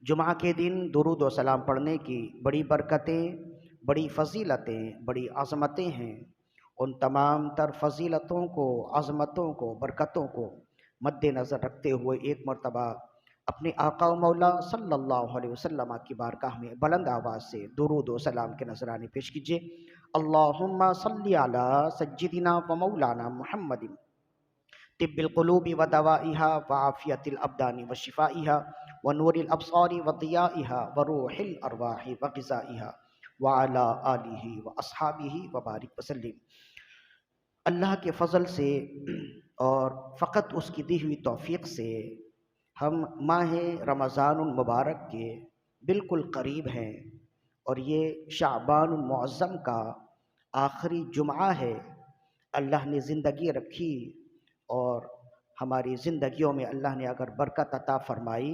جمعہ کے دن درود و سلام پڑھنے کی بڑی برکتیں، بڑی فضیلتیں، بڑی عظمتیں ہیں۔ ان تمام تر فضیلتوں کو، عظمتوں کو، برکتوں کو مد نظر رکھتے ہوئے ایک مرتبہ اپنے آقا و مولا صلی اللہ علیہ وسلم کی بارگاہ میں بلند آواز سے درود و سلام کے نذرانے پیش کیجیے۔ اللہم صلی علی سیدنا و مولانا محمد طب القلوب و دوائها وعافیت الابدان و شفائها ونور الابصار و ضیائها وروح الارواح و غذائها وعلی آلہ و اصحابہ وبارک وسلم۔ اللہ کے فضل سے اور فقط اس کی دی ہوئی توفیق سے ہم ماہ رمضان المبارک کے بالکل قریب ہیں، اور یہ شعبان المعظم کا آخری جمعہ ہے۔ اللہ نے زندگی رکھی اور ہماری زندگیوں میں اللہ نے اگر برکت عطا فرمائی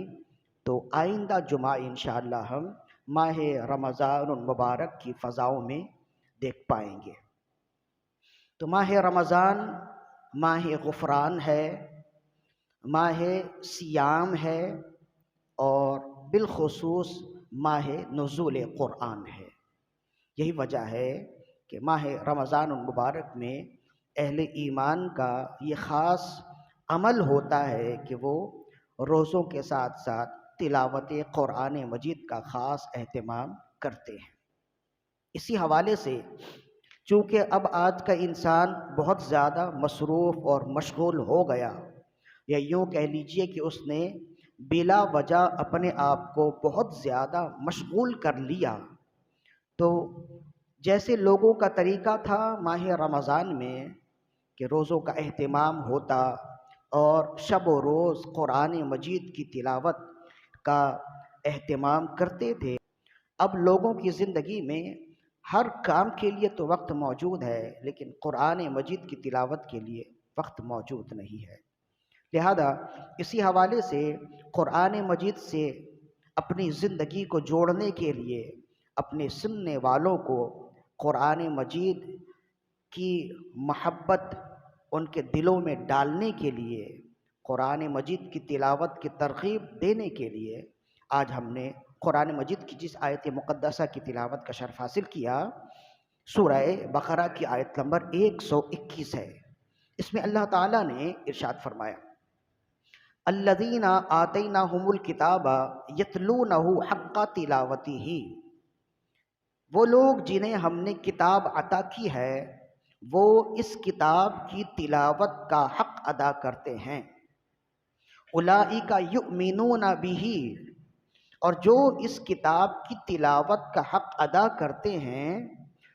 تو آئندہ جمعہ انشاءاللہ ہم ماہ رمضان المبارک کی فضاؤں میں دیکھ پائیں گے۔ تو ماہ رمضان ماہ غفران ہے، ماہ صیام ہے، اور بالخصوص ماہ نزول قرآن ہے۔ یہی وجہ ہے کہ ماہ رمضان المبارک میں اہل ایمان کا یہ خاص عمل ہوتا ہے کہ وہ روزوں کے ساتھ ساتھ تلاوت قرآن مجید کا خاص اہتمام کرتے ہیں۔ اسی حوالے سے چونکہ اب آج کا انسان بہت زیادہ مصروف اور مشغول ہو گیا، یا یوں کہہ لیجئے کہ اس نے بلا وجہ اپنے آپ کو بہت زیادہ مشغول کر لیا، تو جیسے لوگوں کا طریقہ تھا ماہ رمضان میں کہ روزوں کا اہتمام ہوتا اور شب و روز قرآن مجید کی تلاوت کا اہتمام کرتے تھے، اب لوگوں کی زندگی میں ہر کام کے لیے تو وقت موجود ہے، لیکن قرآن مجید کی تلاوت کے لیے وقت موجود نہیں ہے۔ لہذا اسی حوالے سے قرآن مجید سے اپنی زندگی کو جوڑنے کے لیے، اپنے سننے والوں کو قرآن مجید کی محبت ان کے دلوں میں ڈالنے کے لیے، قرآن مجید کی تلاوت کی ترغیب دینے کے لیے آج ہم نے قرآن مجید کی جس آیت مقدسہ کی تلاوت کا شرف حاصل کیا، سورہ بقرہ کی آیت نمبر 121 ہے۔ اس میں اللہ تعالیٰ نے ارشاد فرمایا، الذین آتیناہم الکتاب یتلونہ حق تلاوتہ، وہ لوگ جنہیں ہم نے کتاب عطا کی ہے وہ اس کتاب کی تلاوت کا حق ادا کرتے ہیں۔ اولئک یؤمنون بہ، اور جو اس کتاب کی تلاوت کا حق ادا کرتے ہیں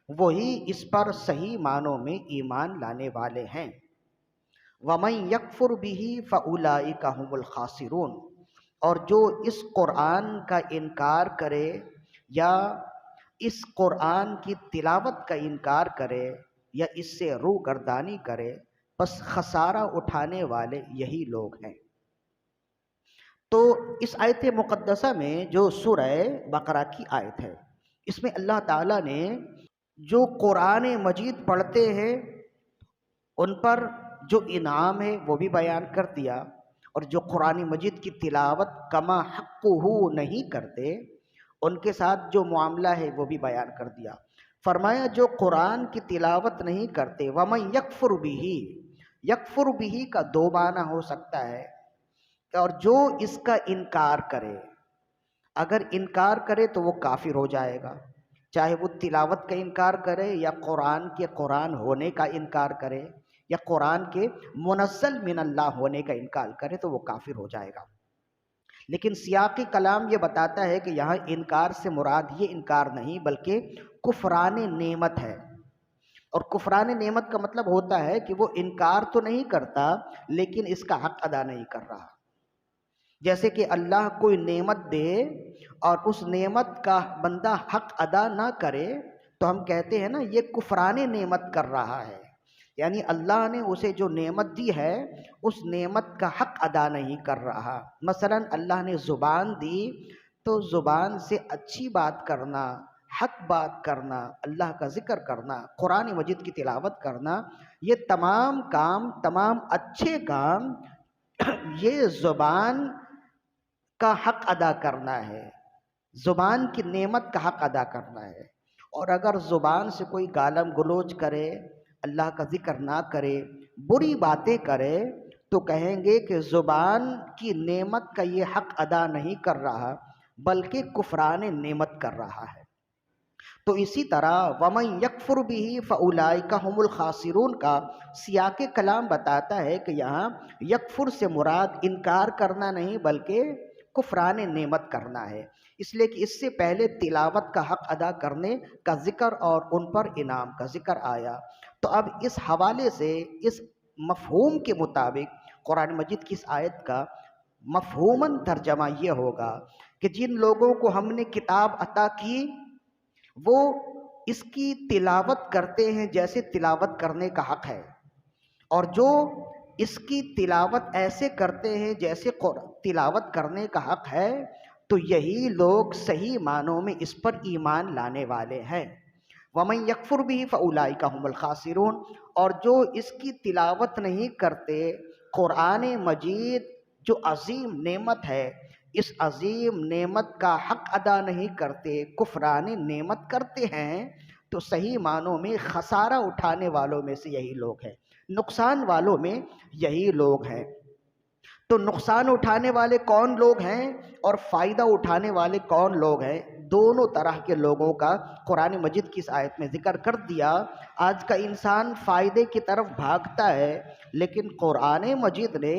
وہی اس پر صحیح معنوں میں ایمان لانے والے ہیں۔ وَمَن يَكْفُرْ بِهِ فَأُولَئِكَ هُمُ الْخَاسِرُونَ، اور جو اس قرآن کا انکار کرے یا اس قرآن کی تلاوت کا انکار کرے یا اس سے روگردانی کرے، بس خسارہ اٹھانے والے یہی لوگ ہیں۔ تو اس آیت مقدسہ میں جو سورہ بقرہ کی آیت ہے، اس میں اللہ تعالیٰ نے جو قرآن مجید پڑھتے ہیں ان پر جو انعام ہے وہ بھی بیان کر دیا، اور جو قرآن مجید کی تلاوت کما حقہ نہیں کرتے ان کے ساتھ جو معاملہ ہے وہ بھی بیان کر دیا۔ فرمایا جو قرآن کی تلاوت نہیں کرتے، وَمَن يَكْفُرْ بِهِ، یکفر بِهِ کا دو معنی ہو سکتا ہے، اور جو اس کا انکار کرے، اگر انکار کرے تو وہ کافر ہو جائے گا، چاہے وہ تلاوت کا انکار کرے یا قرآن کے قرآن ہونے کا انکار کرے یا قرآن کے منزل من اللہ ہونے کا انکار کرے تو وہ کافر ہو جائے گا۔ لیکن سیاقی کلام یہ بتاتا ہے کہ یہاں انکار سے مراد یہ انکار نہیں بلکہ کفران نعمت ہے، اور کفران نعمت کا مطلب ہوتا ہے کہ وہ انکار تو نہیں کرتا لیکن اس کا حق ادا نہیں کر رہا۔ جیسے کہ اللہ کوئی نعمت دے اور اس نعمت کا بندہ حق ادا نہ کرے تو ہم کہتے ہیں نا یہ کفران نعمت کر رہا ہے، یعنی اللہ نے اسے جو نعمت دی ہے اس نعمت کا حق ادا نہیں کر رہا۔ مثلا اللہ نے زبان دی تو زبان سے اچھی بات کرنا، حق بات کرنا، اللہ کا ذکر کرنا، قرآن مجید کی تلاوت کرنا، یہ تمام کام، تمام اچھے کام یہ زبان کا حق ادا کرنا ہے، زبان کی نعمت کا حق ادا کرنا ہے۔ اور اگر زبان سے کوئی گالم گلوچ کرے، اللہ کا ذکر نہ کرے، بری باتیں کرے، تو کہیں گے کہ زبان کی نعمت کا یہ حق ادا نہیں کر رہا بلکہ کفران نعمت کر رہا ہے۔ تو اسی طرح وَمَن يَكْفُرْ بِهِ فَأُولَٰئِكَ هُمُ الْخَاسِرُونَ کا سیاق کلام بتاتا ہے کہ یہاں یکفر سے مراد انکار کرنا نہیں بلکہ کفران نعمت کرنا ہے، اس لیے کہ اس سے پہلے تلاوت کا حق ادا کرنے کا ذکر اور ان پر انعام کا ذکر آیا۔ تو اب اس حوالے سے اس مفہوم کے مطابق قرآن مجید کی اس آیت کا مفہوماً ترجمہ یہ ہوگا کہ جن لوگوں کو ہم نے کتاب عطا کی وہ اس کی تلاوت کرتے ہیں جیسے تلاوت کرنے کا حق ہے، اور جو اس کی تلاوت ایسے کرتے ہیں جیسے تلاوت کرنے کا حق ہے، تو یہی لوگ صحیح معنوں میں اس پر ایمان لانے والے ہیں۔ وَمَن يَكْفُرْ بِهِ فَأُولَٰئِكَ هُمُ الْخَاسِرُونَ، اور جو اس کی تلاوت نہیں کرتے، قرآن مجید جو عظیم نعمت ہے، اس عظیم نعمت کا حق ادا نہیں کرتے، کفران نعمت کرتے ہیں، تو صحیح معنوں میں خسارہ اٹھانے والوں میں سے یہی لوگ ہیں، نقصان والوں میں یہی لوگ ہیں۔ تو نقصان اٹھانے والے کون لوگ ہیں اور فائدہ اٹھانے والے کون لوگ ہیں، دونوں طرح کے لوگوں کا قرآن مجید کی اس آیت میں ذکر کر دیا۔ آج کا انسان فائدے کی طرف بھاگتا ہے، لیکن قرآن مجید نے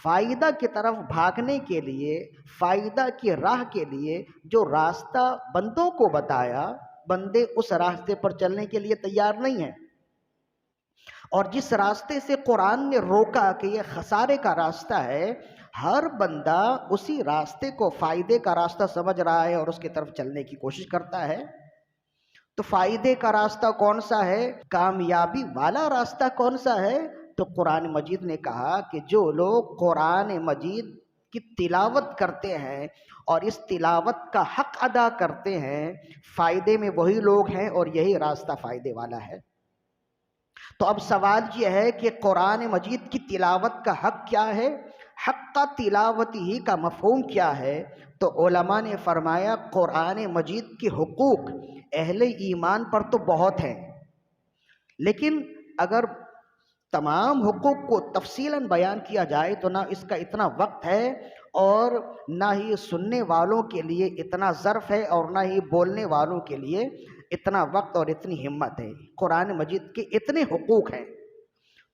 فائدہ کی طرف بھاگنے کے لیے، فائدہ کی راہ کے لیے جو راستہ بندوں کو بتایا، بندے اس راستے پر چلنے کے لیے تیار نہیں ہیں، اور جس راستے سے قرآن نے روکا کہ یہ خسارے کا راستہ ہے، ہر بندہ اسی راستے کو فائدے کا راستہ سمجھ رہا ہے اور اس کی طرف چلنے کی کوشش کرتا ہے۔ تو فائدے کا راستہ کون سا ہے، کامیابی والا راستہ کون سا ہے؟ تو قرآن مجید نے کہا کہ جو لوگ قرآن مجید کی تلاوت کرتے ہیں اور اس تلاوت کا حق ادا کرتے ہیں، فائدے میں وہی لوگ ہیں اور یہی راستہ فائدے والا ہے۔ تو اب سوال یہ ہے کہ قرآن مجید کی تلاوت کا حق کیا ہے، حق تلاوت ہی کا مفہوم کیا ہے؟ تو علماء نے فرمایا قرآن مجید کے حقوق اہل ایمان پر تو بہت ہیں، لیکن اگر تمام حقوق کو تفصیلاً بیان کیا جائے تو نہ اس کا اتنا وقت ہے اور نہ ہی سننے والوں کے لیے اتنا ظرف ہے اور نہ ہی بولنے والوں کے لیے اتنا وقت اور اتنی ہمت ہے۔ قرآن مجید کے اتنے حقوق ہیں،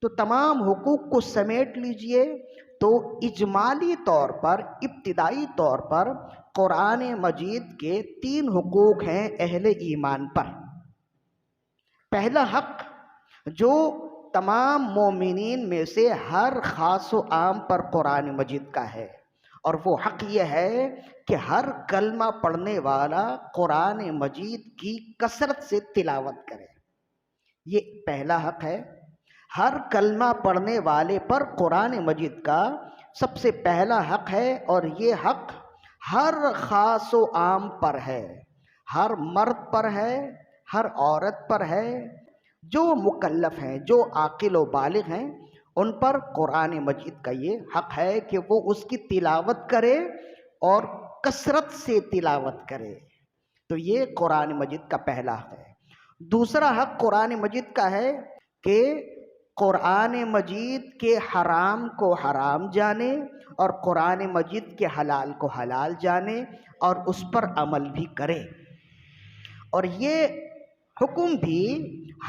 تو تمام حقوق کو سمیٹ لیجئے تو اجمالی طور پر، ابتدائی طور پر قرآن مجید کے 3 حقوق ہیں اہل ایمان پر۔ پہلا حق جو تمام مومنین میں سے ہر خاص و عام پر قرآن مجید کا ہے، اور وہ حق یہ ہے کہ ہر کلمہ پڑھنے والا قرآن مجید کی کثرت سے تلاوت کرے۔ یہ پہلا حق ہے، ہر کلمہ پڑھنے والے پر قرآن مجید کا سب سے پہلا حق ہے، اور یہ حق ہر خاص و عام پر ہے، ہر مرد پر ہے، ہر عورت پر ہے، جو مکلف ہیں، جو عاقل و بالغ ہیں، ان پر قرآن مجید کا یہ حق ہے کہ وہ اس کی تلاوت کرے اور کثرت سے تلاوت کرے۔ تو یہ قرآن مجید کا پہلا حق ہے۔ دوسرا حق قرآن مجید کا ہے کہ قرآن مجید کے حرام کو حرام جانے اور قرآن مجید کے حلال کو حلال جانے اور اس پر عمل بھی کرے، اور یہ حکم بھی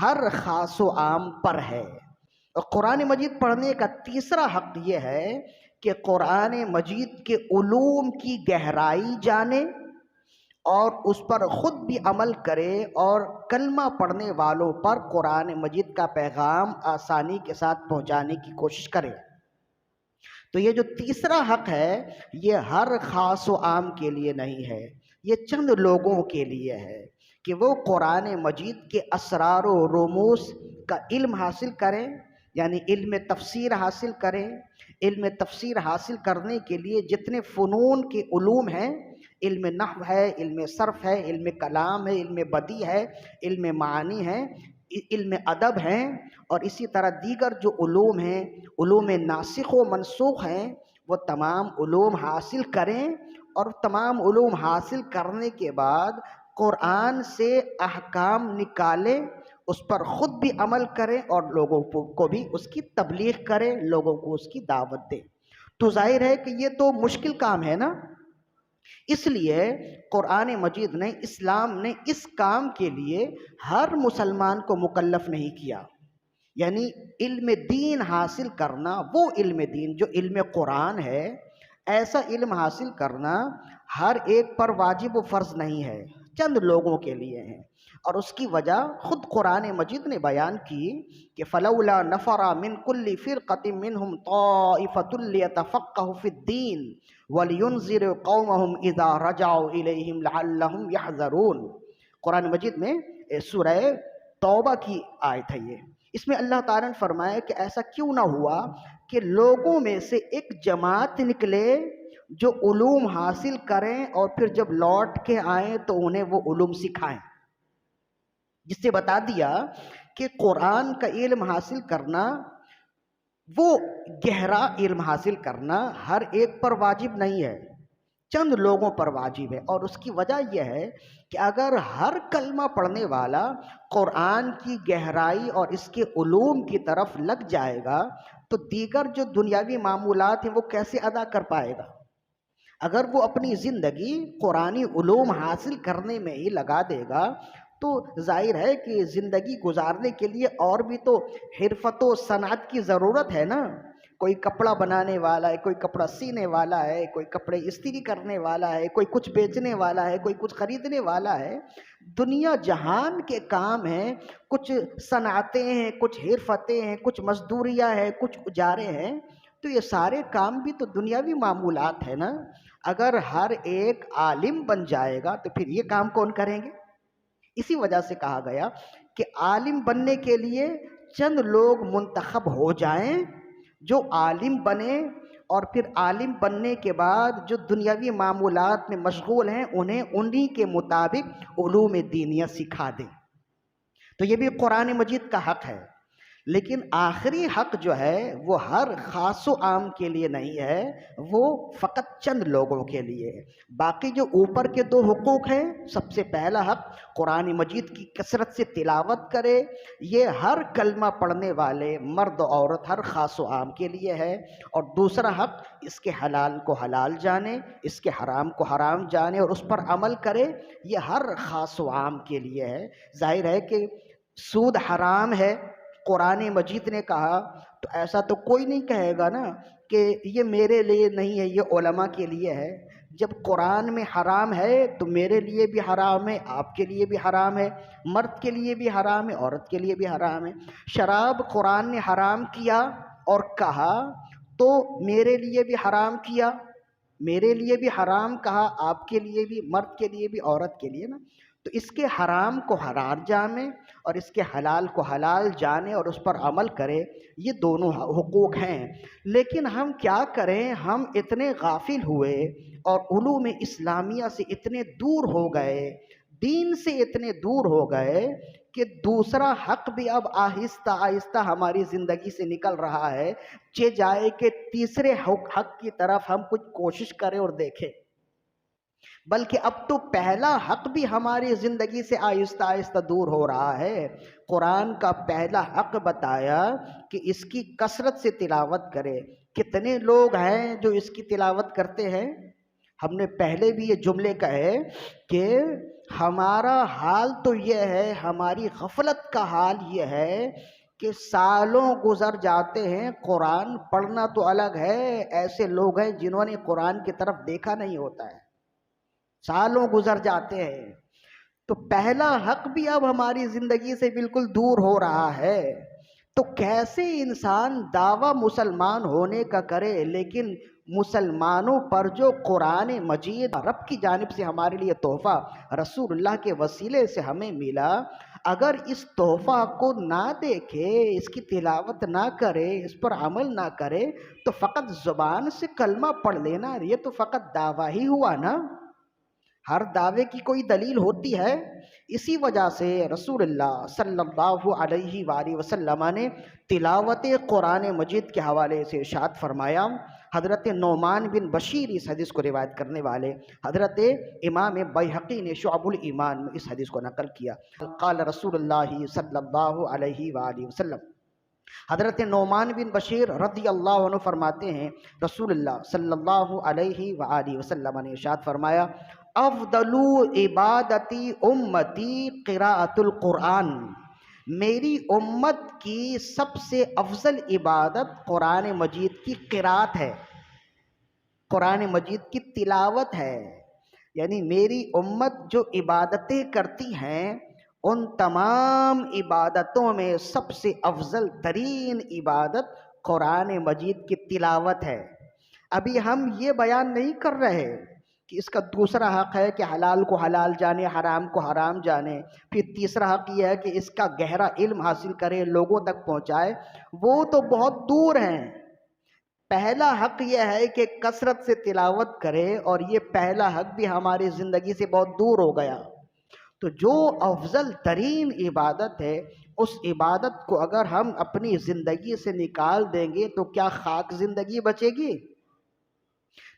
ہر خاص و عام پر ہے۔ اور قرآن مجید پڑھنے کا تیسرا حق یہ ہے کہ قرآن مجید کے علوم کی گہرائی جانے اور اس پر خود بھی عمل کرے، اور کلمہ پڑھنے والوں پر قرآن مجید کا پیغام آسانی کے ساتھ پہنچانے کی کوشش کرے۔ تو یہ جو تیسرا حق ہے یہ ہر خاص و عام کے لیے نہیں ہے، یہ چند لوگوں کے لیے ہے کہ وہ قرآن مجید کے اسرار و رموز کا علم حاصل کریں، یعنی علم تفسیر حاصل کریں۔ علم تفسیر حاصل کرنے کے لیے جتنے فنون کے علوم ہیں، علم نحو ہے، علم صرف ہے، علم کلام ہے، علم بدیع ہے، علم معانی ہے، علم ادب ہیں، اور اسی طرح دیگر جو علوم ہیں، علوم ناسخ و منسوخ ہیں، وہ تمام علوم حاصل کریں اور تمام علوم حاصل کرنے کے بعد قرآن سے احکام نکالے، اس پر خود بھی عمل کرے اور لوگوں کو بھی اس کی تبلیغ کرے، لوگوں کو اس کی دعوت دے۔ تو ظاہر ہے کہ یہ تو مشکل کام ہے نا، اس لیے قرآن مجید نے، اسلام نے اس کام کے لیے ہر مسلمان کو مکلف نہیں کیا۔ یعنی علم دین حاصل کرنا، وہ علم دین جو علم قرآن ہے، ایسا علم حاصل کرنا ہر ایک پر واجب و فرض نہیں ہے، چند لوگوں کے لیے ہے۔ اور اس کی وجہ خود قرآن مجید نے بیان کی کہ فلولا نفر من کل فرقۃ منهم طائفۃ لیتفقہوا فی الدین ولینذروا قومهم اذا رجعوا الیہم لعلہم یحذرون۔ قرآن مجید میں سورہ توبہ کی آیت ہے یہ۔ اس میں اللہ تعالیٰ نے فرمایا کہ ایسا کیوں نہ ہوا کہ لوگوں میں سے ایک جماعت نکلے جو علوم حاصل کریں اور پھر جب لوٹ کے آئیں تو انہیں وہ علوم سکھائیں، جس سے بتا دیا کہ قرآن کا علم حاصل کرنا، وہ گہرا علم حاصل کرنا ہر ایک پر واجب نہیں ہے، چند لوگوں پر واجب ہے۔ اور اس کی وجہ یہ ہے کہ اگر ہر کلمہ پڑھنے والا قرآن کی گہرائی اور اس کے علوم کی طرف لگ جائے گا تو دیگر جو دنیاوی معمولات ہیں وہ کیسے ادا کر پائے گا؟ اگر وہ اپنی زندگی قرآنی علوم حاصل کرنے میں ہی لگا دے گا تو ظاہر ہے کہ زندگی گزارنے کے لیے اور بھی تو حرفت و صنعت کی ضرورت ہے نا۔ کوئی کپڑا بنانے والا ہے، کوئی کپڑا سینے والا ہے، کوئی کپڑے استری کرنے والا ہے، کوئی کچھ بیچنے والا ہے، کوئی کچھ خریدنے والا ہے۔ دنیا جہان کے کام ہیں، کچھ صنعتیں ہیں، کچھ حرفتیں ہیں، کچھ مزدوریاں ہیں، کچھ اجارے ہیں۔ تو یہ سارے کام بھی تو دنیاوی معمولات ہیں نا۔ اگر ہر ایک عالم بن جائے گا تو پھر یہ کام کون کریں گے؟ اسی وجہ سے کہا گیا کہ عالم بننے کے لیے چند لوگ منتخب ہو جائیں جو عالم بنے، اور پھر عالم بننے کے بعد جو دنیاوی معمولات میں مشغول ہیں انہیں انہی کے مطابق علوم دینیہ سکھا دیں۔ تو یہ بھی قرآن مجید کا حق ہے، لیکن آخری حق جو ہے وہ ہر خاص و عام کے لیے نہیں ہے، وہ فقط چند لوگوں کے لیے ہے۔ باقی جو اوپر کے دو حقوق ہیں، سب سے پہلا حق قرآن مجید کی کثرت سے تلاوت کرے، یہ ہر کلمہ پڑھنے والے مرد و عورت ہر خاص و عام کے لیے ہے۔ اور دوسرا حق اس کے حلال کو حلال جانے، اس کے حرام کو حرام جانے اور اس پر عمل کرے، یہ ہر خاص و عام کے لیے ہے۔ ظاہر ہے کہ سود حرام ہے، قرآن مجید نے کہا، تو ایسا تو کوئی نہیں کہے گا نا کہ یہ میرے لیے نہیں ہے، یہ علماء کے لیے ہے۔ جب قرآن میں حرام ہے تو میرے لیے بھی حرام ہے، آپ کے لیے بھی حرام ہے، مرد کے لیے بھی حرام ہے، عورت کے لیے بھی حرام ہے۔ شراب قرآن نے حرام کیا اور کہا تو میرے لیے بھی حرام کیا، میرے لیے بھی حرام کہا، آپ کے لیے بھی، مرد کے لیے بھی، عورت کے لیے نا۔ تو اس کے حرام کو حرام جانے اور اس کے حلال کو حلال جانے اور اس پر عمل کرے، یہ دونوں حقوق ہیں۔ لیکن ہم کیا کریں، ہم اتنے غافل ہوئے اور علوم اسلامیہ سے اتنے دور ہو گئے، دین سے اتنے دور ہو گئے کہ دوسرا حق بھی اب آہستہ آہستہ ہماری زندگی سے نکل رہا ہے، جائے کہ تیسرے حق کی طرف ہم کچھ کوشش کریں اور دیکھیں۔ بلکہ اب تو پہلا حق بھی ہماری زندگی سے آہستہ آہستہ دور ہو رہا ہے۔ قرآن کا پہلا حق بتایا کہ اس کی کثرت سے تلاوت کرے۔ کتنے لوگ ہیں جو اس کی تلاوت کرتے ہیں؟ ہم نے پہلے بھی یہ جملے کہے کہ ہمارا حال تو یہ ہے، ہماری غفلت کا حال یہ ہے کہ سالوں گزر جاتے ہیں، قرآن پڑھنا تو الگ ہے، ایسے لوگ ہیں جنہوں نے قرآن کی طرف دیکھا نہیں ہوتا ہے، سالوں گزر جاتے ہیں۔ تو پہلا حق بھی اب ہماری زندگی سے بالکل دور ہو رہا ہے۔ تو کیسے انسان دعویٰ مسلمان ہونے کا کرے، لیکن مسلمانوں پر جو قرآن مجید رب کی جانب سے ہمارے لیے تحفہ رسول اللہ کے وسیلے سے ہمیں ملا، اگر اس تحفہ کو نہ دیکھے، اس کی تلاوت نہ کرے، اس پر عمل نہ کرے، تو فقط زبان سے کلمہ پڑھ لینا یہ تو فقط دعویٰ ہی ہوا نا۔ ہر دعوے کی کوئی دلیل ہوتی ہے۔ اسی وجہ سے رسول اللہ صلی اللہ علیہ وآلہ وسلم نے تلاوت قرآن مجید کے حوالے سے ارشاد فرمایا، حضرت نعمان بن بشیر اس حدیث کو روایت کرنے والے، حضرت امام بیہقی نے شعب الایمان میں اس حدیث کو نقل کیا۔ قال رسول اللہ صلی اللہ علیہ وآلہ وسلم، حضرت نعمان بن بشیر رضی اللہ عنہ فرماتے ہیں رسول اللہ صلی اللہ علیہ وآلہ وسلم نے ارشاد فرمایا، افضل عبادتی امتی قراءۃ القرآن، میری امت کی سب سے افضل عبادت قرآن مجید کی قراءت ہے، قرآن مجید کی تلاوت ہے۔ یعنی میری امت جو عبادتیں کرتی ہیں ان تمام عبادتوں میں سب سے افضل ترین عبادت قرآن مجید کی تلاوت ہے۔ ابھی ہم یہ بیان نہیں کر رہے کہ اس کا دوسرا حق ہے کہ حلال کو حلال جانے، حرام کو حرام جانے، پھر تیسرا حق یہ ہے کہ اس کا گہرا علم حاصل کرے، لوگوں تک پہنچائے، وہ تو بہت دور ہیں۔ پہلا حق یہ ہے کہ کثرت سے تلاوت کرے، اور یہ پہلا حق بھی ہماری زندگی سے بہت دور ہو گیا۔ تو جو افضل ترین عبادت ہے اس عبادت کو اگر ہم اپنی زندگی سے نکال دیں گے تو کیا خاک زندگی بچے گی؟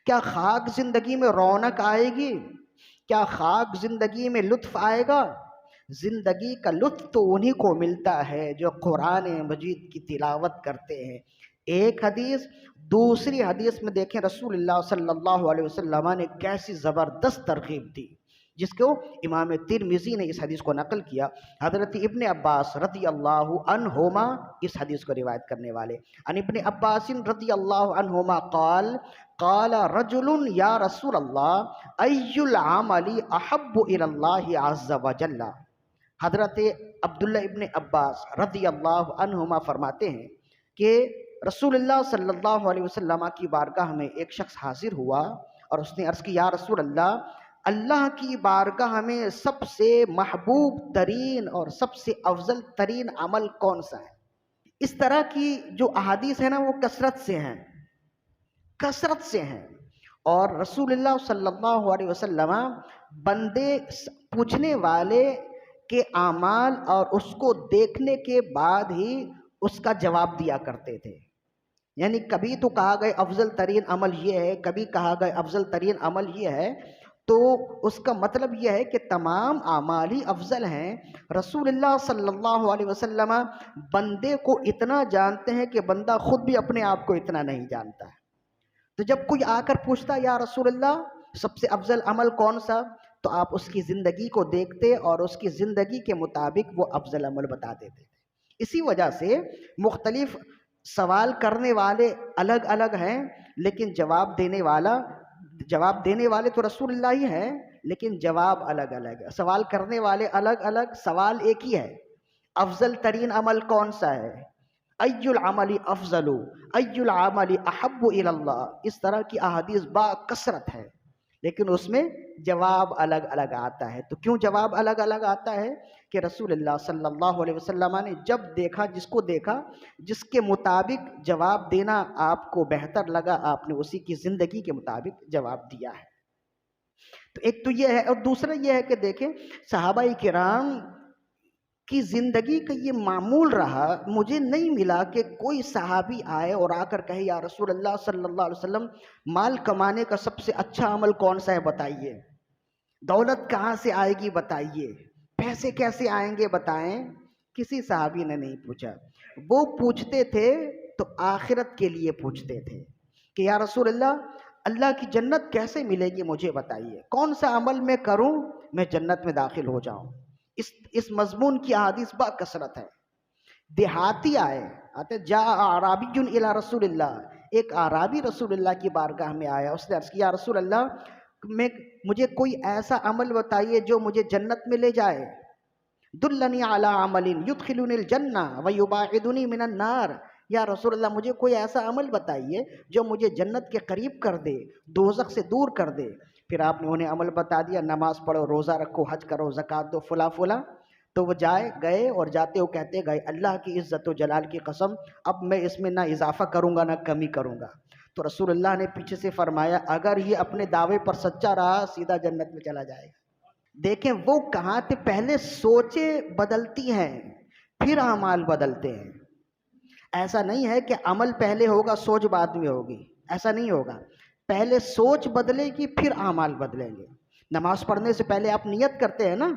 کیا خاک زندگی میں رونق آئے گی؟ کیا خاک زندگی میں لطف آئے گا؟ زندگی کا لطف تو انہی کو ملتا ہے جو قرآن مجید کی تلاوت کرتے ہیں۔ ایک حدیث، دوسری حدیث میں دیکھیں رسول اللہ صلی اللہ علیہ وسلم نے کیسی زبردست ترغیب دی، جس کو امام ترمذی نے اس حدیث کو نقل کیا۔ حضرت ابن عباس رضی اللہ عنہما اس حدیث کو روایت کرنے والے، عن ابن عباس رضی اللہ عنہما قال قال رجل یا رسول اللہ ای العمل احب الی اللہ عز وجل۔ حضرت عبداللہ ابن عباس رضی اللہ عنہما فرماتے ہیں کہ رسول اللہ صلی اللہ علیہ وسلم کی بارگاہ میں ایک شخص حاضر ہوا اور اس نے عرض کی، یا رسول اللہ، اللہ کی بارگاہ میں سب سے محبوب ترین اور سب سے افضل ترین عمل کون سا ہے؟ اس طرح کی جو احادیث ہیں نا وہ کثرت سے ہیں، کثرت سے ہیں، اور رسول اللہ صلی اللہ علیہ وسلم بندے پوچھنے والے کے اعمال اور اس کو دیکھنے کے بعد ہی اس کا جواب دیا کرتے تھے۔ یعنی کبھی تو کہا گئے افضل ترین عمل یہ ہے، کبھی کہا گئے افضل ترین عمل یہ ہے، تو اس کا مطلب یہ ہے کہ تمام اعمال ہی افضل ہیں۔ رسول اللہ صلی اللہ علیہ وسلم بندے کو اتنا جانتے ہیں کہ بندہ خود بھی اپنے آپ کو اتنا نہیں جانتا ہے۔ تو جب کوئی آ کر پوچھتا یا رسول اللہ سب سے افضل عمل کون سا، تو آپ اس کی زندگی کو دیکھتے اور اس کی زندگی کے مطابق وہ افضل عمل بتا دیتے تھے۔ اسی وجہ سے مختلف سوال کرنے والے الگ الگ ہیں، لیکن جواب دینے والے تو رسول اللہ ہی ہیں، لیکن جواب الگ الگ ہے۔ سوال کرنے والے الگ الگ، سوال ایک ہی ہے، افضل ترین عمل کون سا ہے؟ ای العمل افضل، ای العمل احب الی اللہ۔ اس طرح کی احادیث با کثرت ہے، لیکن اس میں جواب الگ الگ آتا ہے۔ تو کیوں جواب الگ الگ آتا ہے؟ کہ رسول اللہ صلی اللہ علیہ وسلم نے جب دیکھا، جس کو دیکھا، جس کے مطابق جواب دینا آپ کو بہتر لگا، آپ نے اسی کی زندگی کے مطابق جواب دیا ہے۔ تو ایک تو یہ ہے، اور دوسرا یہ ہے کہ دیکھیں صحابہ کرام کی زندگی کا یہ معمول رہا، مجھے نہیں ملا کہ کوئی صحابی آئے اور آ کر کہے یا رسول اللہ صلی اللہ علیہ وسلم مال کمانے کا سب سے اچھا عمل کون سا ہے بتائیے، دولت کہاں سے آئے گی بتائیے، پیسے کیسے آئیں گے بتائیں۔ کسی صحابی نے نہیں پوچھا، وہ پوچھتے تھے تو آخرت کے لیے پوچھتے تھے کہ یا رسول اللہ کی جنت کیسے ملے گی مجھے بتائیے، کون سا عمل میں کروں میں جنت میں داخل ہو جاؤں۔ اس مضمون کی احادیث با کثرت ہے۔ دیہاتی آتے جاء اعرابی الی رسول اللہ، ایک اعرابی رسول اللہ کی بارگاہ میں آیا، اس نے عرض کیا یا رسول اللہ مجھے کوئی ایسا عمل بتائیے جو مجھے جنت میں لے جائے، دلنی علی عمل یدخلنی الجنہ ویباعدنی من النار، یا رسول اللہ مجھے کوئی ایسا عمل بتائیے جو مجھے جنت کے قریب کر دے، دوزخ سے دور کر دے۔ پھر آپ نے انہیں عمل بتا دیا، نماز پڑھو، روزہ رکھو، حج کرو، زکوٰۃ دو، فلاں فلاں۔ تو وہ گئے اور جاتے وہ کہتے گئے اللہ کی عزت و جلال کی قسم اب میں اس میں نہ اضافہ کروں گا نہ کمی کروں گا۔ تو رسول اللہ نے پیچھے سے فرمایا اگر یہ اپنے دعوے پر سچا رہا سیدھا جنت میں چلا جائے گا۔ دیکھیں وہ کہاں تھے، پہلے سوچیں بدلتی ہیں پھر اعمال بدلتے ہیں۔ ایسا نہیں ہے کہ عمل پہلے ہوگا سوچ بعد میں ہوگی۔ ایسا نہیں ہوگا. پہلے سوچ بدلے گی پھر اعمال بدلیں گے. نماز پڑھنے سے پہلے آپ نیت کرتے ہیں نا,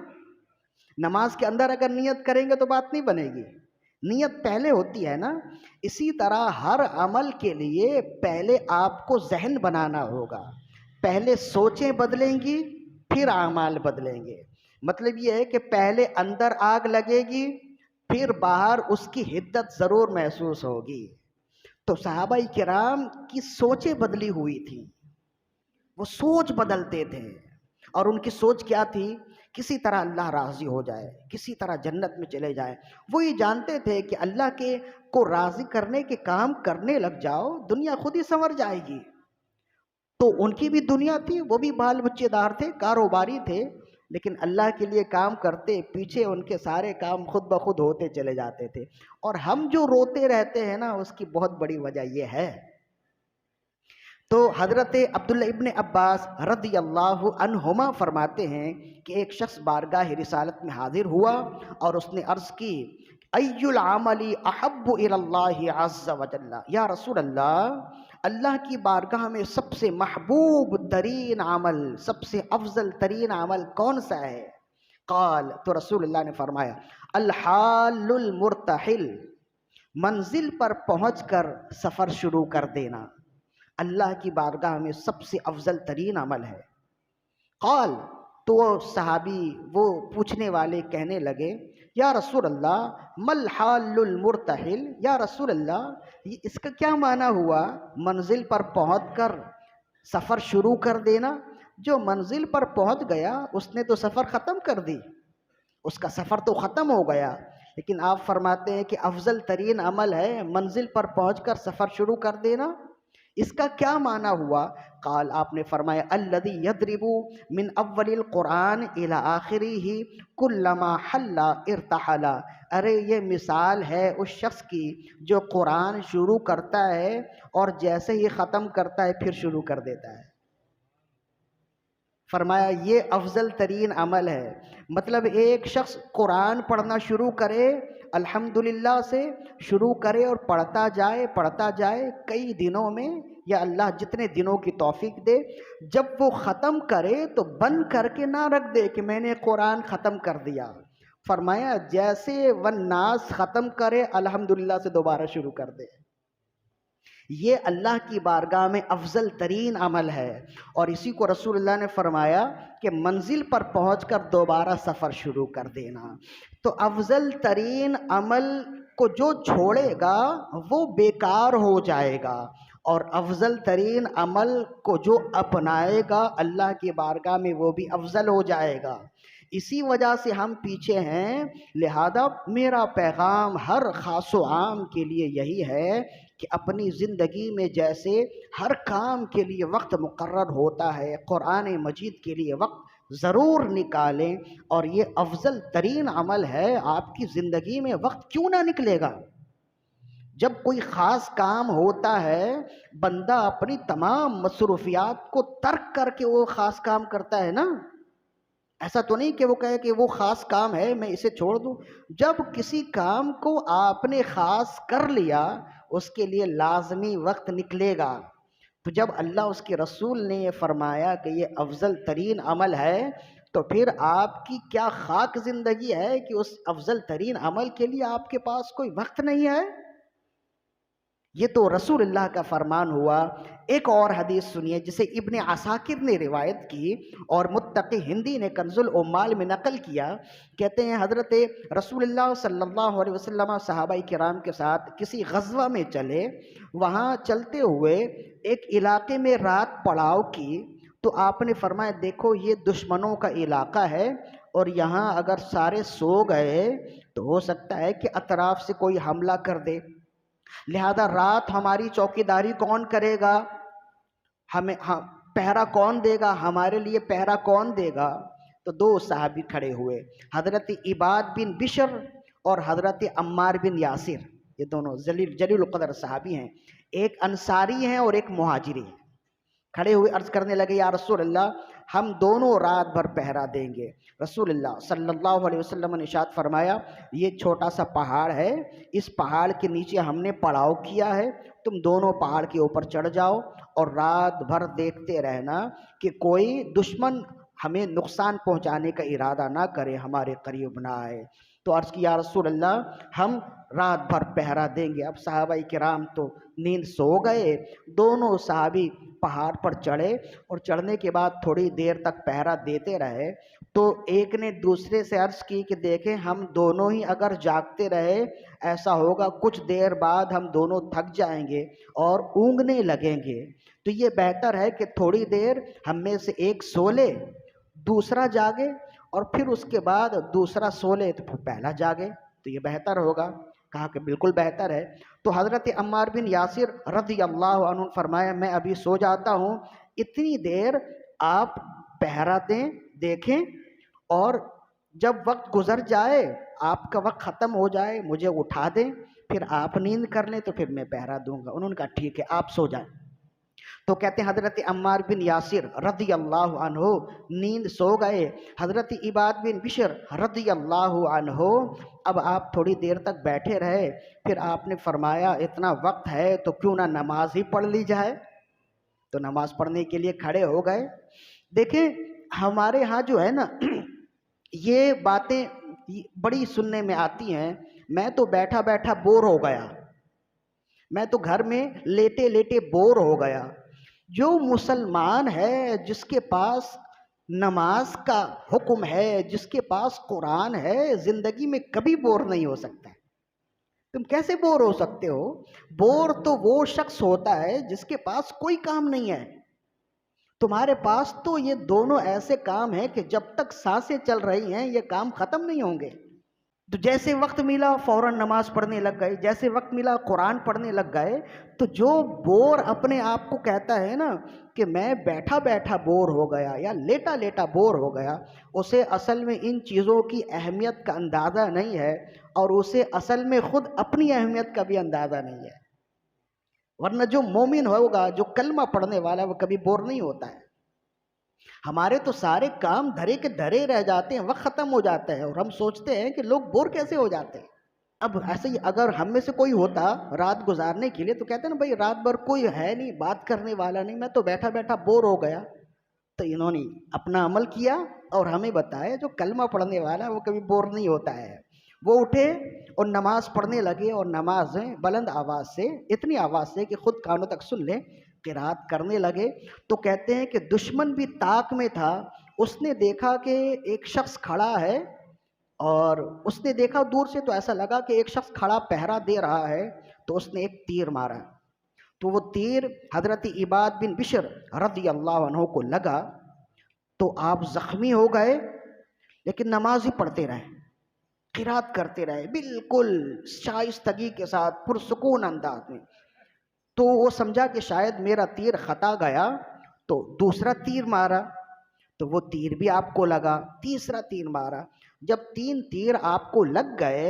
نماز کے اندر اگر نیت کریں گے تو بات نہیں بنے گی, نیت پہلے ہوتی ہے نا. اسی طرح ہر عمل کے لیے پہلے آپ کو ذہن بنانا ہوگا, پہلے سوچیں بدلیں گی پھر اعمال بدلیں گے. مطلب یہ ہے کہ پہلے اندر آگ لگے گی پھر باہر اس کی حدت ضرور محسوس ہوگی. تو صحابہ کرام کی سوچیں بدلی ہوئی تھیں, وہ سوچ بدلتے تھے, اور ان کی سوچ کیا تھی؟ کسی طرح اللہ راضی ہو جائے, کسی طرح جنت میں چلے جائے. وہ یہ جانتے تھے کہ اللہ کے کو راضی کرنے کے کام کرنے لگ جاؤ, دنیا خود ہی سنور جائے گی. تو ان کی بھی دنیا تھی, وہ بھی بال بچے دار تھے, کاروباری تھے, لیکن اللہ کے لیے کام کرتے, پیچھے ان کے سارے کام خود بخود ہوتے چلے جاتے تھے. اور ہم جو روتے رہتے ہیں نا, اس کی بہت بڑی وجہ یہ ہے. تو حضرت عبداللہ ابن عباس رضی اللہ عنہما فرماتے ہیں کہ ایک شخص بارگاہ رسالت میں حاضر ہوا اور اس نے عرض کی, ای العمل احب الی اللہ عز وجل, یا رسول اللہ, اللہ کی بارگاہ میں سب سے محبوب ترین عمل, سب سے افضل ترین عمل کون سا ہے؟ قال, تو رسول اللہ نے فرمایا, الحال المرتحل, منزل پر پہنچ کر سفر شروع کر دینا اللہ کی بارگاہ میں سب سے افضل ترین عمل ہے. قال, تو وہ صحابی, وہ پوچھنے والے کہنے لگے, یا رسول اللہ مل حال المرتحل, یا رسول اللہ اس کا کیا معنی ہوا منزل پر پہنچ کر سفر شروع کر دینا؟ جو منزل پر پہنچ گیا اس نے تو سفر ختم کر دی, اس کا سفر تو ختم ہو گیا. لیکن آپ فرماتے ہیں کہ افضل ترین عمل ہے منزل پر پہنچ کر سفر شروع کر دینا, اس کا کیا معنی ہوا؟ قال, آپ نے فرمایا, الذی یضرب من اول القرآن الی آخرہ کلما حل ارتحل, ارے یہ مثال ہے اس شخص کی جو قرآن شروع کرتا ہے اور جیسے ہی ختم کرتا ہے پھر شروع کر دیتا ہے. فرمایا یہ افضل ترین عمل ہے. مطلب ایک شخص قرآن پڑھنا شروع کرے, الحمدللہ سے شروع کرے اور پڑھتا جائے کئی دنوں میں, یا اللہ جتنے دنوں کی توفیق دے, جب وہ ختم کرے تو بند کر کے نہ رکھ دے کہ میں نے قرآن ختم کر دیا. فرمایا جیسے والناس ختم کرے الحمدللہ سے دوبارہ شروع کر دے. یہ اللہ کی بارگاہ میں افضل ترین عمل ہے. اور اسی کو رسول اللہ نے فرمایا کہ منزل پر پہنچ کر دوبارہ سفر شروع کر دینا. تو افضل ترین عمل کو جو چھوڑے گا وہ بیکار ہو جائے گا, اور افضل ترین عمل کو جو اپنائے گا اللہ کی بارگاہ میں وہ بھی افضل ہو جائے گا. اسی وجہ سے ہم پیچھے ہیں. لہذا میرا پیغام ہر خاص و عام کے لیے یہی ہے کہ اپنی زندگی میں جیسے ہر کام کے لیے وقت مقرر ہوتا ہے, قرآن مجید کے لیے وقت ضرور نکالیں. اور یہ افضل ترین عمل ہے. آپ کی زندگی میں وقت کیوں نہ نکلے گا؟ جب کوئی خاص کام ہوتا ہے بندہ اپنی تمام مصروفیات کو ترک کر کے وہ خاص کام کرتا ہے نا. ایسا تو نہیں کہ وہ کہے کہ وہ خاص کام ہے میں اسے چھوڑ دوں. جب کسی کام کو آپ نے خاص کر لیا اس کے لیے لازمی وقت نکلے گا. تو جب اللہ اس کے رسول نے یہ فرمایا کہ یہ افضل ترین عمل ہے, تو پھر آپ کی کیا خاک زندگی ہے کہ اس افضل ترین عمل کے لیے آپ کے پاس کوئی وقت نہیں ہے. یہ تو رسول اللہ کا فرمان ہوا. ایک اور حدیث سنیے جسے ابن عساکر نے روایت کی اور متقی ہندی نے کنز العمال میں نقل کیا. کہتے ہیں حضرت رسول اللہ صلی اللہ علیہ وسلم صحابہ کرام کے ساتھ کسی غزوہ میں چلے. وہاں چلتے ہوئے ایک علاقے میں رات پڑاؤ کی, تو آپ نے فرمایا دیکھو یہ دشمنوں کا علاقہ ہے اور یہاں اگر سارے سو گئے تو ہو سکتا ہے کہ اطراف سے کوئی حملہ کر دے. لہذا رات ہماری چوکیداری کون کرے گا؟ ہمیں پہرا کون دے گا؟ ہمارے لیے پہرا کون دے گا؟ تو دو صحابی کھڑے ہوئے, حضرت عباد بن بشر اور حضرت عمار بن یاسر. یہ دونوں جلیل القدر صحابی ہیں, ایک انصاری ہیں اور ایک مہاجری ہیں. کھڑے ہوئے عرض کرنے لگے, یا رسول اللہ ہم دونوں رات بھر پہرا دیں گے۔ رسول اللہ صلی اللہ علیہ وسلم نے ارشاد فرمایا یہ چھوٹا سا پہاڑ ہے، اس پہاڑ کے نیچے ہم نے پڑاؤ کیا ہے، تم دونوں پہاڑ کے اوپر چڑھ جاؤ اور رات بھر دیکھتے رہنا کہ کوئی دشمن ہمیں نقصان پہنچانے کا ارادہ نہ کرے، ہمارے قریب نہ آئے۔ تو عرض کیا یا رسول اللہ ہم رات بھر پہرا دیں گے۔ اب صحابہ کرام تو نیند سو گئے، دونوں صحابی پہاڑ پر چڑھے اور چڑھنے کے بعد تھوڑی دیر تک پہرا دیتے رہے۔ تو ایک نے دوسرے سے عرض کی کہ دیکھیں ہم دونوں ہی اگر جاگتے رہے ایسا ہوگا کچھ دیر بعد ہم دونوں تھک جائیں گے اور اونگنے لگیں گے، تو یہ بہتر ہے کہ تھوڑی دیر ہم میں سے ایک سو لے، دوسرا جاگے، اور پھر اس کے بعد دوسرا سو لے تو پھر پہلا جاگے، تو یہ بہتر ہوگا۔ کہا کہ بالکل بہتر ہے۔ تو حضرت عمار بن یاسر رضی اللہ عنہ فرمایا میں ابھی سو جاتا ہوں، اتنی دیر آپ پہرا دیں، دیکھیں، اور جب وقت گزر جائے، آپ کا وقت ختم ہو جائے، مجھے اٹھا دیں، پھر آپ نیند کر لیں تو پھر میں پہرا دوں گا۔ انہوں نے کہا ٹھیک ہے آپ سو جائیں۔ تو کہتے ہیں حضرت عمار بن یاسر رضی اللہ عنہ نیند سو گئے۔ حضرت عباد بن بشر رضی اللہ عنہ اب آپ تھوڑی دیر تک بیٹھے رہے، پھر آپ نے فرمایا اتنا وقت ہے تو کیوں نہ نماز ہی پڑھ لی جائے، تو نماز پڑھنے کے لیے کھڑے ہو گئے۔ دیکھیں ہمارے ہاں جو ہے نا یہ باتیں بڑی سننے میں آتی ہیں، میں تو بیٹھا بیٹھا بور ہو گیا، میں تو گھر میں لیٹے لیٹے بور ہو گیا۔ جو مسلمان ہے جس کے پاس نماز کا حکم ہے، جس کے پاس قرآن ہے، زندگی میں کبھی بور نہیں ہو سکتا ہے۔ تم کیسے بور ہو سکتے ہو؟ بور تو وہ شخص ہوتا ہے جس کے پاس کوئی کام نہیں ہے۔ تمہارے پاس تو یہ دونوں ایسے کام ہیں کہ جب تک سانسیں چل رہی ہیں یہ کام ختم نہیں ہوں گے۔ تو جیسے وقت ملا فوراً نماز پڑھنے لگ گئے، جیسے وقت ملا قرآن پڑھنے لگ گئے۔ تو جو بور اپنے آپ کو کہتا ہے نا کہ میں بیٹھا بیٹھا بور ہو گیا یا لیٹا لیٹا بور ہو گیا، اسے اصل میں ان چیزوں کی اہمیت کا اندازہ نہیں ہے، اور اسے اصل میں خود اپنی اہمیت کا بھی اندازہ نہیں ہے۔ ورنہ جو مومن ہوگا، جو کلمہ پڑھنے والا، وہ کبھی بور نہیں ہوتا ہے۔ ہمارے تو سارے کام دھرے کے دھرے رہ جاتے ہیں، وقت ختم ہو جاتا ہے، اور ہم سوچتے ہیں کہ لوگ بور کیسے ہو جاتے ہیں۔ اب ایسے ہی اگر ہم میں سے کوئی ہوتا رات گزارنے کے لیے تو کہتے ہیں نا بھائی رات بھر کوئی ہے نہیں، بات کرنے والا نہیں، میں تو بیٹھا بیٹھا بور ہو گیا۔ تو انہوں نے اپنا عمل کیا اور ہمیں بتایا جو کلمہ پڑھنے والا وہ کبھی بور نہیں ہوتا ہے۔ وہ اٹھے اور نماز پڑھنے لگے، اور نمازیں بلند آواز سے، اتنی آواز سے کہ خود کانوں تک سن لیں، قرات کرنے لگے۔ تو کہتے ہیں کہ دشمن بھی طاق میں تھا، اس نے دیکھا کہ ایک شخص کھڑا ہے، اور اس نے دیکھا دور سے تو ایسا لگا کہ ایک شخص کھڑا پہرا دے رہا ہے، تو اس نے ایک تیر مارا۔ تو وہ تیر حضرت عباد بن بشر رضی اللہ عنہ کو لگا، تو آپ زخمی ہو گئے، لیکن نماز ہی پڑھتے رہے، قرات کرتے رہے بالکل شائستگی کے ساتھ پرسکون انداز میں۔ تو وہ سمجھا کہ شاید میرا تیر خطا گیا، تو دوسرا تیر مارا، تو وہ تیر بھی آپ کو لگا، تیسرا تیر مارا۔ جب 3 تیر آپ کو لگ گئے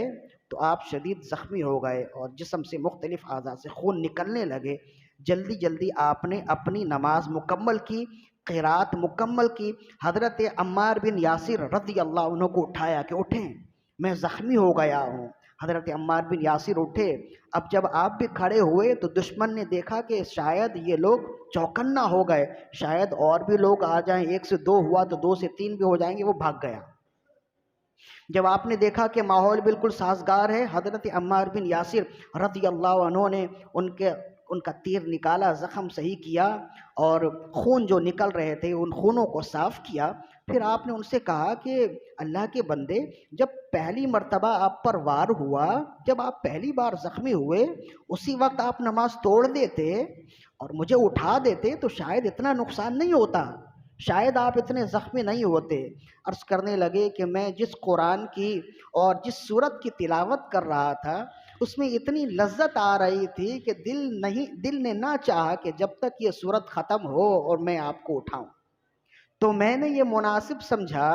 تو آپ شدید زخمی ہو گئے، اور جسم سے مختلف اعضاء سے خون نکلنے لگے۔ جلدی جلدی آپ نے اپنی نماز مکمل کی، قرات مکمل کی۔ حضرت عمار بن یاسر رضی اللہ عنہ کو اٹھایا کہ اٹھیں، میں زخمی ہو گیا ہوں۔ حضرت عمار بن یاسر اٹھے۔ اب جب آپ بھی کھڑے ہوئے تو دشمن نے دیکھا کہ شاید یہ لوگ چوکنا ہو گئے، شاید اور بھی لوگ آ جائیں، 1 سے 2 ہوا تو 2 سے 3 بھی ہو جائیں گے، وہ بھاگ گیا۔ جب آپ نے دیکھا کہ ماحول بالکل سازگار ہے، حضرت عمار بن یاسر رضی اللہ عنہ نے ان کا تیر نکالا، زخم صحیح کیا، اور خون جو نکل رہے تھے ان خونوں کو صاف کیا۔ پھر آپ نے ان سے کہا کہ اللہ کے بندے، جب پہلی مرتبہ آپ پر وار ہوا، جب آپ پہلی بار زخمی ہوئے، اسی وقت آپ نماز توڑ دیتے اور مجھے اٹھا دیتے تو شاید اتنا نقصان نہیں ہوتا، شاید آپ اتنے زخمی نہیں ہوتے۔ عرض کرنے لگے کہ میں جس قرآن کی اور جس سورت کی تلاوت کر رہا تھا اس میں اتنی لذت آ رہی تھی کہ دل نے نہ چاہا کہ جب تک یہ سورت ختم ہو اور میں آپ کو اٹھاؤں۔ تو میں نے یہ مناسب سمجھا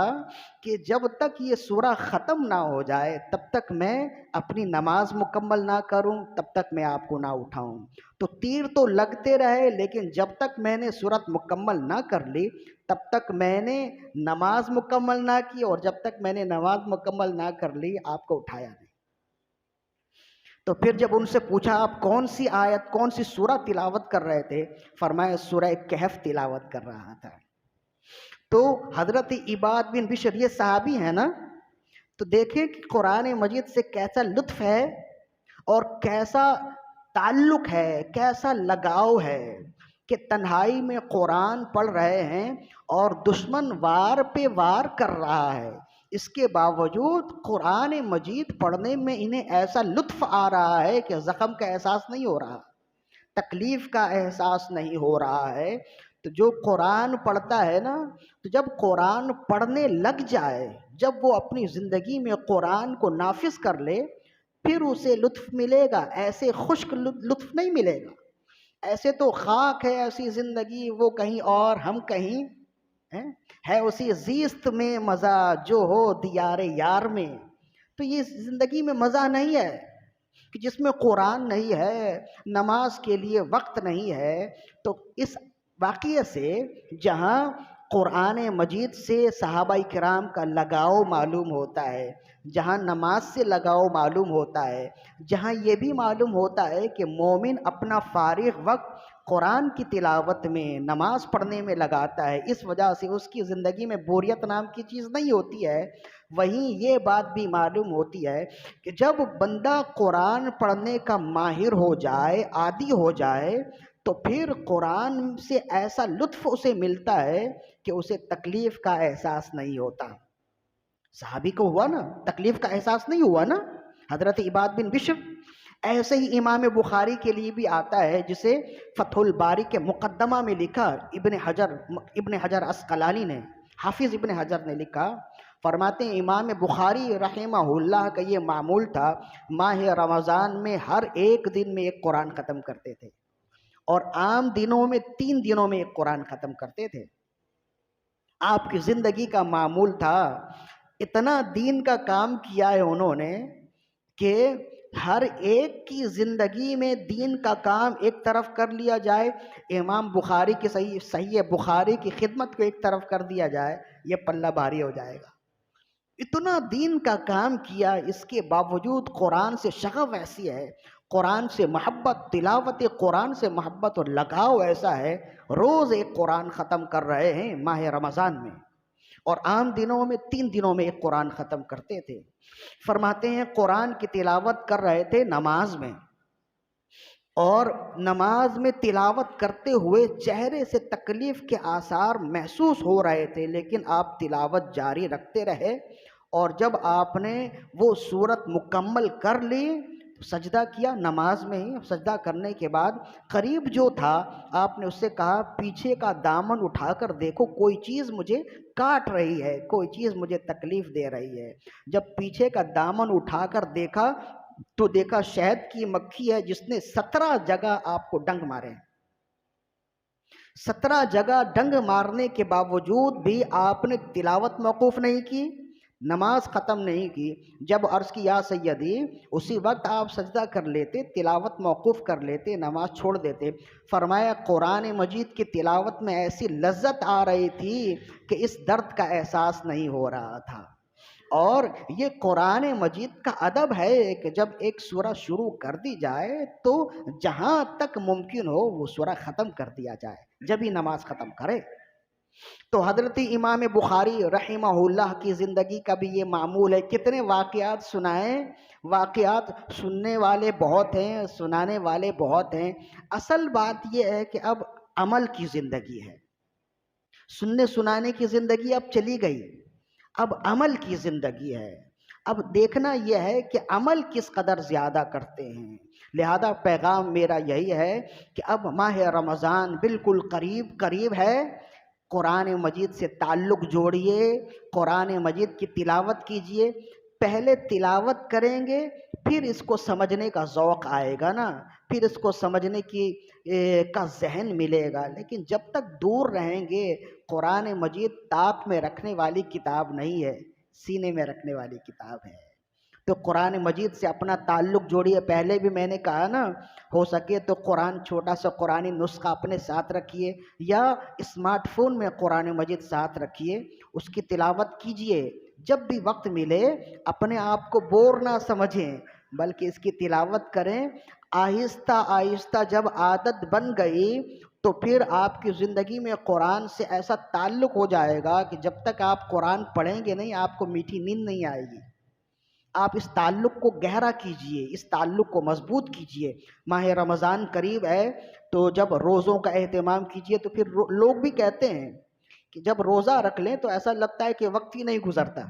کہ جب تک یہ سورہ ختم نہ ہو جائے تب تک میں اپنی نماز مکمل نہ کروں، تب تک میں آپ کو نہ اٹھاؤں۔ تو تیر تو لگتے رہے، لیکن جب تک میں نے سورت مکمل نہ کر لی تب تک میں نے نماز مکمل نہ کی، اور جب تک میں نے نماز مکمل نہ کر لی آپ کو اٹھایا نہیں۔ تو پھر جب ان سے پوچھا آپ کون سی آیت، کون سی سورہ تلاوت کر رہے تھے، فرمایا سورہ کہف تلاوت کر رہا تھا۔ تو حضرت عباد بن بشر یہ صحابی ہیں نا، تو دیکھیں کہ قرآن مجید سے کیسا لطف ہے اور کیسا تعلق ہے، کیسا لگاؤ ہے کہ تنہائی میں قرآن پڑھ رہے ہیں اور دشمن وار پہ وار کر رہا ہے، اس کے باوجود قرآن مجید پڑھنے میں انہیں ایسا لطف آ رہا ہے کہ زخم کا احساس نہیں ہو رہا، تکلیف کا احساس نہیں ہو رہا ہے۔ تو جو قرآن پڑھتا ہے نا، تو جب قرآن پڑھنے لگ جائے، جب وہ اپنی زندگی میں قرآن کو نافذ کر لے، پھر اسے لطف ملے گا، ایسے خشک لطف نہیں ملے گا۔ ایسے تو خاک ہے ایسی زندگی، وہ کہیں اور ہم کہیں، ہے اسی زیست میں مزہ جو ہو دیار یار میں۔ تو یہ زندگی میں مزہ نہیں ہے کہ جس میں قرآن نہیں ہے، نماز کے لیے وقت نہیں ہے۔ تو اس واقعے سے جہاں قرآن مجید سے صحابہ کرام کا لگاؤ معلوم ہوتا ہے، جہاں نماز سے لگاؤ معلوم ہوتا ہے، جہاں یہ بھی معلوم ہوتا ہے کہ مومن اپنا فارغ وقت قرآن کی تلاوت میں، نماز پڑھنے میں لگاتا ہے، اس وجہ سے اس کی زندگی میں بوریت نام کی چیز نہیں ہوتی ہے، وہیں یہ بات بھی معلوم ہوتی ہے کہ جب بندہ قرآن پڑھنے کا ماہر ہو جائے، عادی ہو جائے، تو پھر قرآن سے ایسا لطف اسے ملتا ہے کہ اسے تکلیف کا احساس نہیں ہوتا۔ صحابی کو ہوا نا، تکلیف کا احساس نہیں ہوا نا، حضرت عباد بن بشر۔ ایسے ہی امام بخاری کے لیے بھی آتا ہے، جسے فتح الباری کے مقدمہ میں لکھا ابن حجر اسقلانی نے، حافظ ابن حجر نے لکھا، فرماتے ہیں امام بخاری رحمہ اللہ کا یہ معمول تھا، ماہ رمضان میں ہر ایک دن میں ایک قرآن ختم کرتے تھے، اور عام دنوں میں 3 دنوں میں ایک قرآن ختم کرتے تھے۔ آپ کی زندگی کا معمول تھا، اتنا دین کا کام کیا ہے انہوں نے کہ ہر ایک کی زندگی میں دین کا کام ایک طرف کر لیا جائے، امام بخاری کی صحیح بخاری کی خدمت کو ایک طرف کر دیا جائے، یہ پلہ بھاری ہو جائے گا۔ اتنا دین کا کام کیا، اس کے باوجود قرآن سے شغف ایسی ہے، قرآن سے محبت، تلاوت قرآن سے محبت اور لگاؤ ایسا ہے، روز ایک قرآن ختم کر رہے ہیں ماہ رمضان میں، اور عام دنوں میں 3 دنوں میں ایک قرآن ختم کرتے تھے۔ فرماتے ہیں قرآن کی تلاوت کر رہے تھے نماز میں، اور نماز میں تلاوت کرتے ہوئے چہرے سے تکلیف کے آثار محسوس ہو رہے تھے، لیکن آپ تلاوت جاری رکھتے رہے، اور جب آپ نے وہ سورت مکمل کر لی، سجدہ کیا نماز میں ہی، سجدہ کرنے کے بعد قریب جو تھا آپ نے اس سے کہا پیچھے کا دامن اٹھا کر دیکھو، کوئی چیز مجھے کاٹ رہی ہے، کوئی چیز مجھے تکلیف دے رہی ہے۔ جب پیچھے کا دامن اٹھا کر دیکھا تو دیکھا شہد کی مکھی ہے جس نے 17 جگہ آپ کو ڈنگ مارے ہیں۔ 17 جگہ ڈنگ مارنے کے باوجود بھی آپ نے تلاوت موقوف نہیں کی، نماز ختم نہیں کی۔ جب عرض کی یا سیدی، اسی وقت آپ سجدہ کر لیتے، تلاوت موقوف کر لیتے، نماز چھوڑ دیتے۔ فرمایا قرآن مجید کی تلاوت میں ایسی لذت آ رہی تھی کہ اس درد کا احساس نہیں ہو رہا تھا۔ اور یہ قرآن مجید کا ادب ہے کہ جب ایک سورہ شروع کر دی جائے تو جہاں تک ممکن ہو وہ سورہ ختم کر دیا جائے، جب ہی نماز ختم کرے۔ تو حضرت امام بخاری رحمہ اللہ کی زندگی کا بھی یہ معمول ہے۔ کتنے واقعات سنائیں، واقعات سننے والے بہت ہیں، سنانے والے بہت ہیں۔ اصل بات یہ ہے کہ اب عمل کی زندگی ہے، سننے سنانے کی زندگی اب چلی گئی، اب عمل کی زندگی ہے۔ اب دیکھنا یہ ہے کہ عمل کس قدر زیادہ کرتے ہیں۔ لہذا پیغام میرا یہی ہے کہ اب ماہ رمضان بالکل قریب ہے، قرآن مجید سے تعلق جوڑیے، قرآن مجید کی تلاوت کیجیے، پہلے تلاوت کریں گے پھر اس کو سمجھنے کا ذوق آئے گا نا، پھر اس کو سمجھنے کا ذہن ملے گا۔ لیکن جب تک دور رہیں گے، قرآن مجید طاق میں رکھنے والی کتاب نہیں ہے، سینے میں رکھنے والی کتاب ہے۔ تو قرآن مجید سے اپنا تعلق جوڑیے۔ پہلے بھی میں نے کہا نا، ہو سکے تو قرآن چھوٹا سا قرآنی نسخہ اپنے ساتھ رکھیے، یا اسمارٹ فون میں قرآن مجید ساتھ رکھیے، اس کی تلاوت کیجئے۔ جب بھی وقت ملے اپنے آپ کو بور نہ سمجھیں، بلکہ اس کی تلاوت کریں۔ آہستہ آہستہ جب عادت بن گئی تو پھر آپ کی زندگی میں قرآن سے ایسا تعلق ہو جائے گا کہ جب تک آپ قرآن پڑھیں گے نہیں، آپ کو میٹھی نیند نہیں آئے گی۔ آپ اس تعلق کو گہرا کیجئے، اس تعلق کو مضبوط کیجئے۔ ماہ رمضان قریب ہے تو جب روزوں کا اہتمام کیجئے، تو پھر لوگ بھی کہتے ہیں کہ جب روزہ رکھ لیں تو ایسا لگتا ہے کہ وقت ہی نہیں گزرتا۔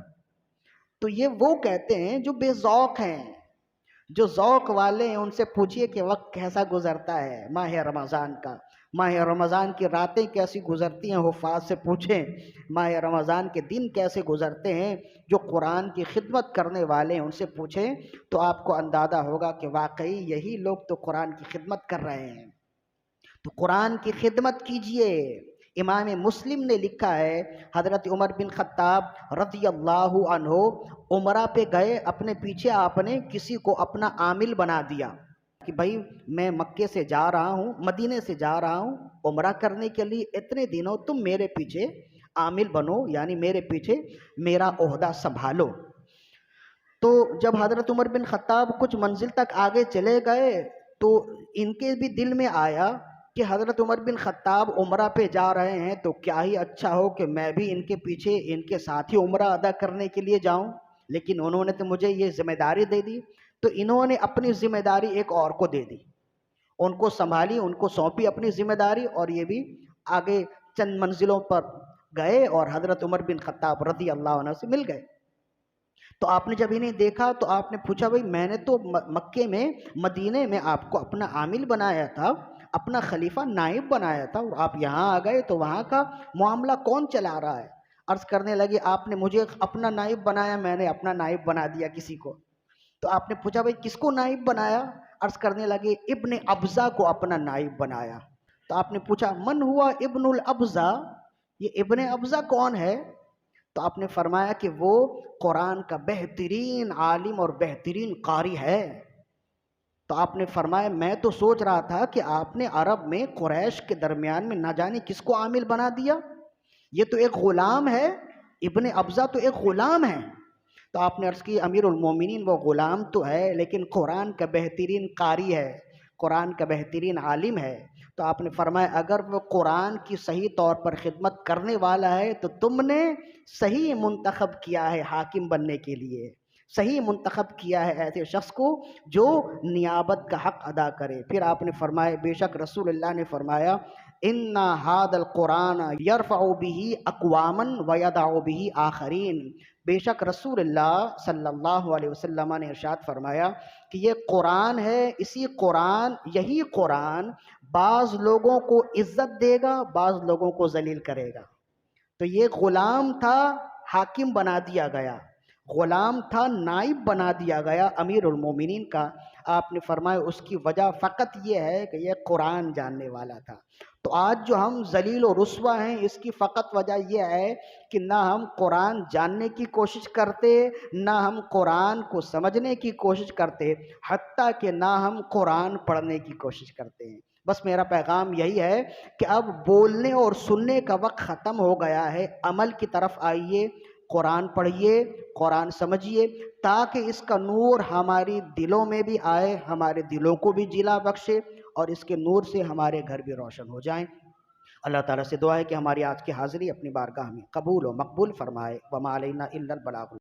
تو یہ وہ کہتے ہیں جو بے ذوق ہیں۔ جو ذوق والے ہیں ان سے پوچھئے کہ وقت کیسا گزرتا ہے ماہ رمضان کا، ماہ رمضان کی راتیں کیسی گزرتی ہیں، حفاظ سے پوچھیں ماہ رمضان کے دن کیسے گزرتے ہیں۔ جو قرآن کی خدمت کرنے والے ہیں ان سے پوچھیں تو آپ کو اندازہ ہوگا کہ واقعی یہی لوگ تو قرآن کی خدمت کر رہے ہیں۔ تو قرآن کی خدمت کیجئے۔ امام مسلم نے لکھا ہے، حضرت عمر بن خطاب رضی اللہ عنہ عمرہ پہ گئے، اپنے پیچھے آپ نے کسی کو اپنا عامل بنا دیا کہ بھائی میں مکے سے جا رہا ہوں، مدینے سے جا رہا ہوں عمرہ کرنے کے لیے، اتنے دنوں تم میرے پیچھے عامل بنو، یعنی میرے پیچھے میرا عہدہ سنبھالو۔ تو جب حضرت عمر بن خطاب کچھ منزل تک آگے چلے گئے تو ان کے بھی دل میں آیا کہ حضرت عمر بن خطاب عمرہ پہ جا رہے ہیں تو کیا ہی اچھا ہو کہ میں بھی ان کے پیچھے ان کے ساتھ ہی عمرہ ادا کرنے کے لیے جاؤں، لیکن انہوں نے تو مجھے یہ ذمہ داری دے دی۔ تو انہوں نے اپنی ذمہ داری ایک اور کو دے دی، ان کو سنبھالی، ان کو سونپی اپنی ذمہ داری، اور یہ بھی آگے چند منزلوں پر گئے اور حضرت عمر بن خطاب رضی اللہ عنہ سے مل گئے۔ تو آپ نے جب انہیں دیکھا تو آپ نے پوچھا بھائی میں نے تو مکے میں مدینے میں آپ کو اپنا عامل بنایا تھا، اپنا خلیفہ نائب بنایا تھا، اور آپ یہاں آ گئے تو وہاں کا معاملہ کون چلا رہا ہے؟ عرض کرنے لگے آپ نے مجھے اپنا نائب بنایا، میں نے اپنا نائب بنا دیا کسی کو۔ تو آپ نے پوچھا بھائی کس کو نائب بنایا؟ عرض کرنے لگے ابن ابزہ کو اپنا نائب بنایا۔ تو آپ نے پوچھا من ہوا ابن الابزہ، یہ ابن ابزہ کون ہے؟ تو آپ نے فرمایا کہ وہ قرآن کا بہترین عالم اور بہترین قاری ہے۔ تو آپ نے فرمایا میں تو سوچ رہا تھا کہ آپ نے عرب میں قریش کے درمیان میں نہ جانے کس کو عامل بنا دیا، یہ تو ایک غلام ہے، ابن ابزہ تو ایک غلام ہے۔ تو آپ نے عرض کی امیر المومنین وہ غلام تو ہے لیکن قرآن کا بہترین قاری ہے، قرآن کا بہترین عالم ہے۔ تو آپ نے فرمایا اگر وہ قرآن کی صحیح طور پر خدمت کرنے والا ہے تو تم نے صحیح منتخب کیا ہے حاکم بننے کے لیے، صحیح منتخب کیا ہے ایسے شخص کو جو نیابت کا حق ادا کرے۔ پھر آپ نے فرمایا بے شک رسول اللہ نے فرمایا ان ھذا القرآن یرفع به اقواما ویضع به آخرین، بے شک رسول اللہ صلی اللہ علیہ وسلم نے ارشاد فرمایا کہ یہ قرآن ہے، اسی قرآن، یہی قرآن بعض لوگوں کو عزت دے گا، بعض لوگوں کو ذلیل کرے گا۔ تو یہ غلام تھا حاکم بنا دیا گیا، غلام تھا نائب بنا دیا گیا امیر المومنین کا۔ آپ نے فرمایا اس کی وجہ فقط یہ ہے کہ یہ قرآن جاننے والا تھا۔ تو آج جو ہم ذلیل و رسوا ہیں اس کی فقط وجہ یہ ہے کہ نہ ہم قرآن جاننے کی کوشش کرتے، نہ ہم قرآن کو سمجھنے کی کوشش کرتے، حتیٰ کہ نہ ہم قرآن پڑھنے کی کوشش کرتے ہیں۔ بس میرا پیغام یہی ہے کہ اب بولنے اور سننے کا وقت ختم ہو گیا ہے، عمل کی طرف آئیے، قرآن پڑھیے، قرآن سمجھیے، تاکہ اس کا نور ہماری دلوں میں بھی آئے، ہمارے دلوں کو بھی جلا بخشے، اور اس کے نور سے ہمارے گھر بھی روشن ہو جائیں۔ اللہ تعالیٰ سے دعا ہے کہ ہماری آج کی حاضری اپنی بارگاہ میں قبول و مقبول فرمائے۔ وما علینا الا البلاغ۔